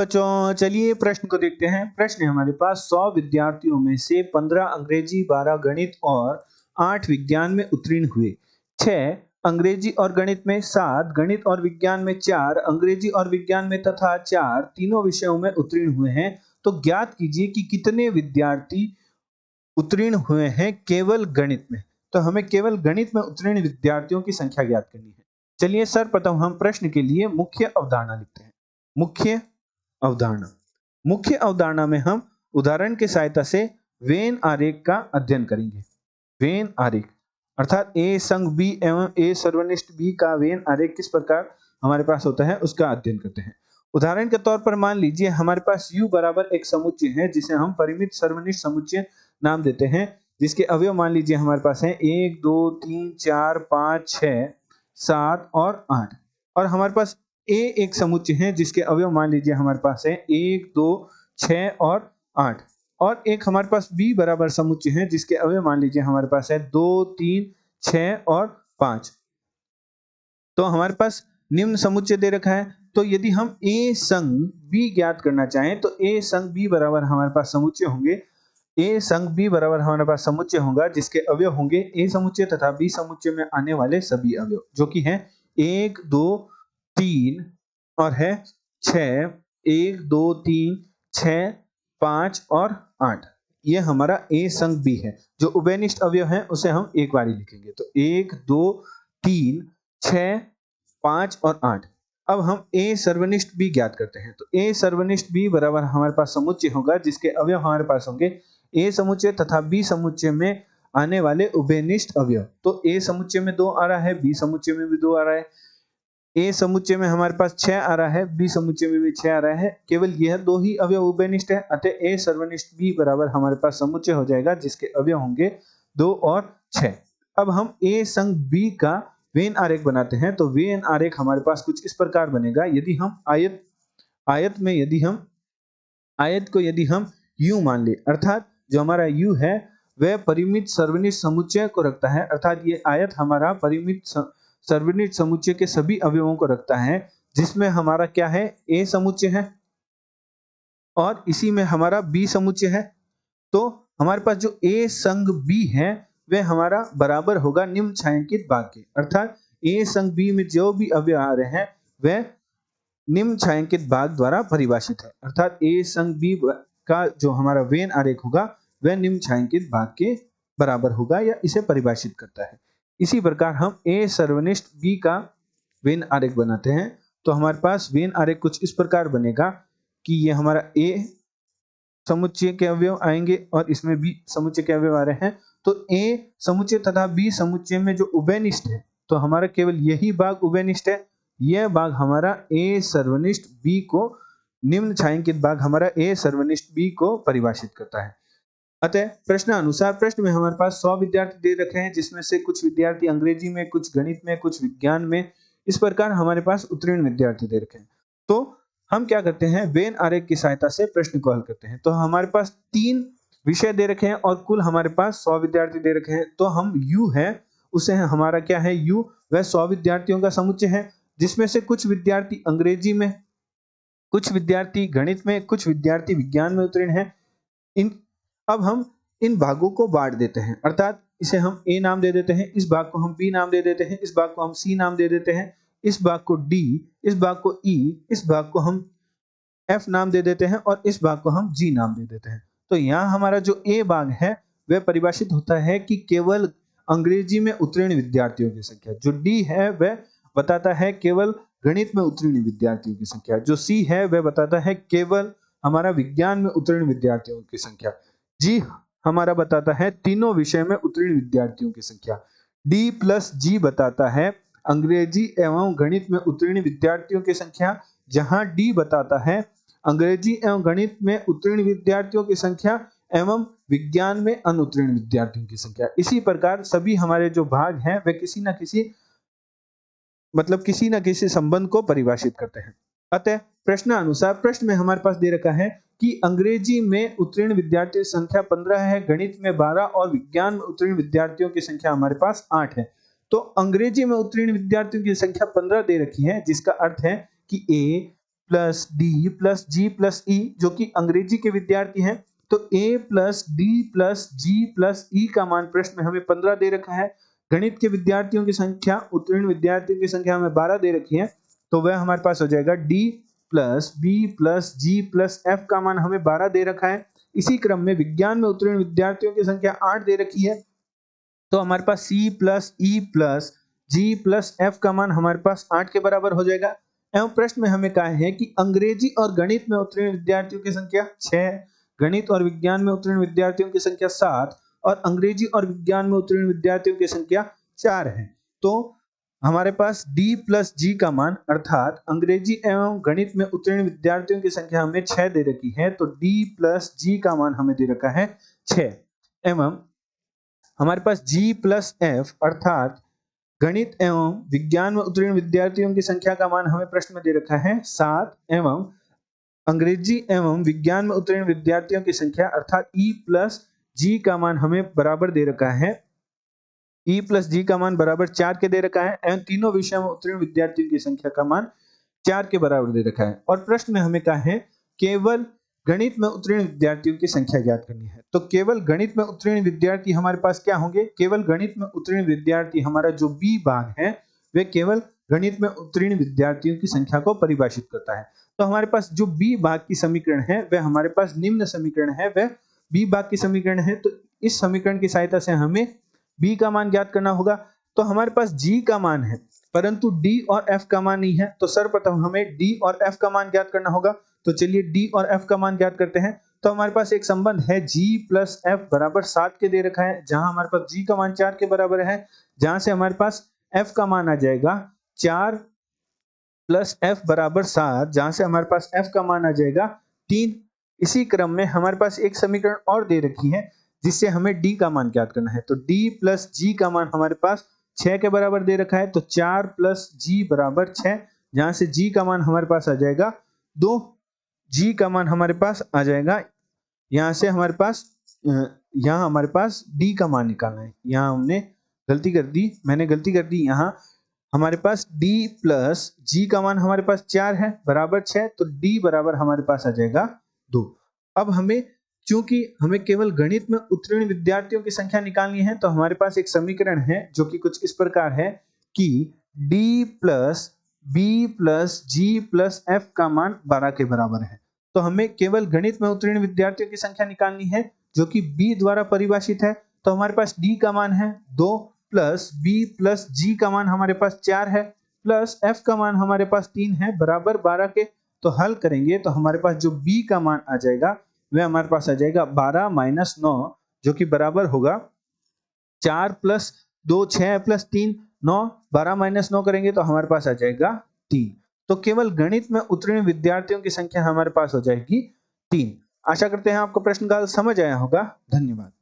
बच्चों चलिए प्रश्न को देखते हैं। प्रश्न है हमारे पास 100 विद्यार्थियों में से 15 अंग्रेजी, 12 गणित और 8 विज्ञान में उत्तीर्ण हुए। 6 अंग्रेजी और गणित में, 7 गणित और विज्ञान में, 4 अंग्रेजी और विज्ञान में तथा 4 तीनों विषयों में उत्तीर्ण हुए हैं। तो ज्ञात कीजिए कि कितने विद्यार्थी उत्तीर्ण हुए हैं केवल गणित में। तो हमें केवल गणित में उत्तीर्ण विद्यार्थियों की संख्या ज्ञात करनी है। चलिए सर्वप्रथम हम प्रश्न के लिए मुख्य अवधारणा लिखते हैं। मुख्य अवधारणा में हम उदाहरण की सहायता से वेन आरेख का अध्ययन करेंगे। वेन आरेख अर्थात ए संग बी एवं ए सर्वनिष्ठ बी का वेन आरेख किस प्रकार हमारे पास होता है उसका अध्ययन करते हैं। उदाहरण के तौर पर मान लीजिए हमारे पास U बराबर एक समुच्चय है जिसे हम परिमित सर्वनिष्ठ समुच्चय नाम देते हैं, जिसके अवयव मान लीजिए हमारे पास है 1 2 3 4 5 6 7 और 8। और हमारे पास A एक समुच्चय है जिसके अवयव मान लीजिए हमारे पास है 1 2 6 और 8। और एक हमारे पास B बराबर समुच्चय है जिसके अवयव मान लीजिए हमारे पास है 2 3 6 और 5। तो हमारे पास निम्न समुच्चय दे रखा है। तो यदि हम A संग B ज्ञात करना चाहें तो A संग B बराबर हमारे पास समुच्चय होंगे। A संग B बराबर हमारे पास समुच्चय होगा जिसके अवयव होंगे A समुच्चय तथा B समुच्चय में आने वाले सभी अवयव, जो कि हैं 1 2 3 और है 6, 1 2 3 6 5 और 8। ये हमारा A संग B है। जो उभयनिष्ठ अवयव है उसे हम एक बार ही लिखेंगे। तो 1 2 3 6 5 और 8। अब हम A सर्वनिष्ठ B ज्ञात करते हैं। तो A सर्वनिष्ठ B बराबर हमारे पास समुच्चय होगा जिसके अवयव हमारे पास होंगे A समुच्चय तथा B समुच्चय में आने वाले उभयनिष्ठ अवयव। तो A समुच्चय में 2 आ रहा है, B समुच्चय में भी 2 आ रहा है। A समुच्चय में हमारे पास 6 आ रहा है, B समुच्चय में भी 6 आ रहा है। केवल यह 2 ही अवयव उभयनिष्ठ है, अतः A सर्वनिष्ठ B बराबर हमारे पास समुच्चय हो जाएगा जिसके अवयव होंगे 2 और 6। अब हम A संग B का वेन आरेख बनाते हैं। तो वेन आरेख हमारे पास कुछ इस प्रकार बनेगा। यदि हम आयत को यदि हम U मान ले, अर्थात जो हमारा U है वह परिमित सर्वनिष्ठ समुच्चय को रखता है, अर्थात ये आयत हमारा परिमित सर्वनिष्ठ समुच्चय के सभी अवयवों को रखता है, जिसमें हमारा क्या है A समुच्चय है और इसी में हमारा B समुच्चय है। तो हमारे पास जो A संग B है वह हमारा बराबर होगा निम्न छायांकित भाग के, अर्थात A संग B में जो भी अवयव आ रहे हैं वह निम्न छायांकित भाग द्वारा परिभाषित है। अर्थात A संग B का जो हमारा वेन आरेख होगा वह निम्न छायांकित भाग के बराबर होगा या इसे परिभाषित करता है। इसी प्रकार हम A सर्वनिष्ठ B का वेन आरेख बनाते हैं। तो हमारे पास वेन आरेख कुछ इस प्रकार बनेगा कि ये हमारा A समुच्चय के अवयव आएंगे और इसमें B समुच्चय के अवयव आ रहे हैं। तो A समुच्चय तथा B समुच्चय में जो उभयनिष्ठ है, तो हमारा केवल यही भाग उभयनिष्ठ है। यह भाग हमारा A सर्वनिष्ठ B को, निम्न छायांकित भाग हमारा A सर्वनिष्ठ B को परिभाषित करता है। अतः प्रश्नानुसार प्रश्न में हमारे पास 100 विद्यार्थी दे रखे हैं, जिसमें से कुछ विद्यार्थी अंग्रेजी में, कुछ गणित में, कुछ विज्ञान में, इस प्रकार हमारे पास उत्तीर्ण विद्यार्थी दे रखे हैं। तो हम क्या करते हैं, वेन आरेख की सहायता से प्रश्न को हल करते हैं। तो हमारे पास 3 विषय दे रखे हैं और कुल हमारे पास 100 विद्यार्थी दे रखे हैं। तो हम U है उसे हमारा क्या है, U वह 100 विद्यार्थियों का समुच्चय है, जिसमें से कुछ विद्यार्थी अंग्रेजी में, कुछ विद्यार्थी गणित में, कुछ विद्यार्थी विज्ञान में उत्तीर्ण है। अब हम इन भागों को बांट देते हैं, अर्थात इसे हम A नाम दे देते हैं, इस भाग को हम B नाम दे देते हैं, इस भाग को हम C नाम दे देते हैं, इस भाग को D, इस भाग को E, इस भाग को हम F नाम दे देते हैं और इस भाग को हम G नाम दे देते हैं। तो यहाँ हमारा जो A भाग है वह परिभाषित होता है कि केवल अंग्रेजी में उत्तीर्ण विद्यार्थियों की संख्या। जो D है वह बताता है केवल गणित में उत्तीर्ण विद्यार्थियों की संख्या। जो C है वह बताता है केवल हमारा विज्ञान में उत्तीर्ण विद्यार्थियों की संख्या। G हमारा बताता है तीनों विषय में उत्तीर्ण विद्यार्थियों की संख्या। D प्लस G बताता है अंग्रेजी एवं गणित में उत्तीर्ण विद्यार्थियों की संख्या, जहां D बताता है अंग्रेजी एवं गणित में उत्तीर्ण विद्यार्थियों की संख्या एवं विज्ञान में अनुत्तीर्ण विद्यार्थियों की संख्या। इसी प्रकार सभी हमारे जो भाग हैं वे किसी न किसी संबंध को परिभाषित करते हैं। अतः प्रश्नानुसार प्रश्न में हमारे पास दे रखा है कि अंग्रेजी में उत्तीर्ण विद्यार्थियों की संख्या 15 है, गणित में 12 और विज्ञान में उत्तीर्ण विद्यार्थियों की संख्या हमारे पास 8 है। तो अंग्रेजी में उत्तीर्ण विद्यार्थियों की संख्या 15 दे रखी है, जिसका अर्थ है कि A plus D plus G plus E, जो कि अंग्रेजी के विद्यार्थी हैं, तो a plus D plus G plus E का मान प्रश्न में हमें 15 दे रखा है। गणित के विद्यार्थियों की संख्या, उत्तीर्ण विद्यार्थियों की संख्या हमें 12 दे रखी है, तो वह हमारे पास हो जाएगा d plus B plus G plus F का मान हमें 12 दे रखा है। इसी क्रम में विज्ञान में उत्तीर्ण विद्यार्थियों की संख्या 8 दे रखी है, तो हमारे पास c plus E plus G plus F का मान हमारे पास 8 के बराबर हो जाएगा। एवं प्रश्न में हमें कहा है कि अंग्रेजी और गणित में उत्तीर्ण विद्यार्थियों की संख्या 6, गणित और विज्ञान में उत्तीर्ण विद्यार्थियों की संख्या 7 और अंग्रेजी और विज्ञान में उत्तीर्ण विद्यार्थियों की संख्या 4 है। तो हमारे पास d प्लस जी का मान, अर्थात अंग्रेजी एवं गणित में उत्तीर्ण विद्यार्थियों की संख्या हमें 6 दे रखी है, तो d प्लस जी का मान हमें दे रखा है 6। एवं हमारे पास g प्लस एफ, अर्थात गणित एवं विज्ञान में उत्तीर्ण विद्यार्थियों की संख्या का मान हमें प्रश्न में दे रखा है 7, एवं अंग्रेजी एवं विज्ञान में उत्तीर्ण विद्यार्थियों की संख्या अर्थात E प्लस जी का मान हमें बराबर दे रखा है, E प्लस जी का मान बराबर 4 के दे रखा है, एवं तीनों विषयों में उत्तीर्ण विद्यार्थियों की संख्या का मान 4 के बराबर दे रखा है। और प्रश्न में हमें कहा है केवल गणित में उत्तीर्ण विद्यार्थियों की संख्या ज्ञात करनी है। तो केवल गणित में उत्तीर्ण विद्यार्थी हमारे पास क्या होंगे? केवल गणित में उत्तीर्ण विद्यार्थी, हमारा जो बी भाग है वे केवल गणित में उत्तीर्ण विद्यार्थियों की संख्या को परिभाषित करता है। तो हमारे पास जो बी भाग की समीकरण है वह हमारे पास निम्न समीकरण है, वह बी भाग की समीकरण है। तो इस समीकरण की सहायता से हमें बी का मान ज्ञात करना होगा। तो हमारे पास जी का मान है परंतु डी और एफ का मान नहीं है, तो सर्वप्रथम हमें डी और एफ का मान ज्ञात करना होगा। तो चलिए डी और एफ का मान ज्ञात करते हैं। तो हमारे पास एक संबंध है g प्लस एफ बराबर 7 के दे रखा है, जहां हमारे पास g का मान 4 के बराबर है, जहां से हमारे पास f का मान आ जाएगा 4 प्लस एफ बराबर 7, जहां से हमारे पास f का मान आ जाएगा 3। इसी क्रम में हमारे पास एक समीकरण और दे रखी है जिससे हमें d का मान ज्ञात करना है। तो d प्लस जी का मान हमारे पास 6 के बराबर दे रखा है, तो 4 प्लस जी बराबर 6, जहां से g का मान हमारे पास आ जाएगा 2। g का मान हमारे पास आ जाएगा, यहाँ से हमारे पास यहाँ हमारे पास d का मान निकालना है। यहाँ हमने गलती कर दी, मैंने गलती कर दी। यहाँ हमारे पास d प्लस जी का मान हमारे पास 4 है बराबर 6, तो d बराबर हमारे पास आ जाएगा 2। अब हमें, चूंकि हमें केवल गणित में उत्तीर्ण विद्यार्थियों की संख्या निकालनी है, तो हमारे पास एक समीकरण है जो कि कुछ इस प्रकार है कि d plus B plus G plus F का मान 12 के बराबर है। तो हमें केवल गणित में उत्तीर्ण विद्यार्थियों की संख्या निकालनी है जो कि b द्वारा परिभाषित है। तो हमारे पास d का मान है 2 प्लस b प्लस जी का मान हमारे पास 4 है प्लस f का मान हमारे पास 3 है बराबर 12 के। तो हल करेंगे तो हमारे पास जो b का मान आ जाएगा वह हमारे पास आ जाएगा 12 माइनस 9, जो कि बराबर होगा 4 प्लस 2 6 प्लस 3 9, 12 माइनस 9 करेंगे तो हमारे पास आ जाएगा 3। तो केवल गणित में उत्तीर्ण विद्यार्थियों की संख्या हमारे पास हो जाएगी 3। आशा करते हैं आपको प्रश्न का समझ आया होगा। धन्यवाद।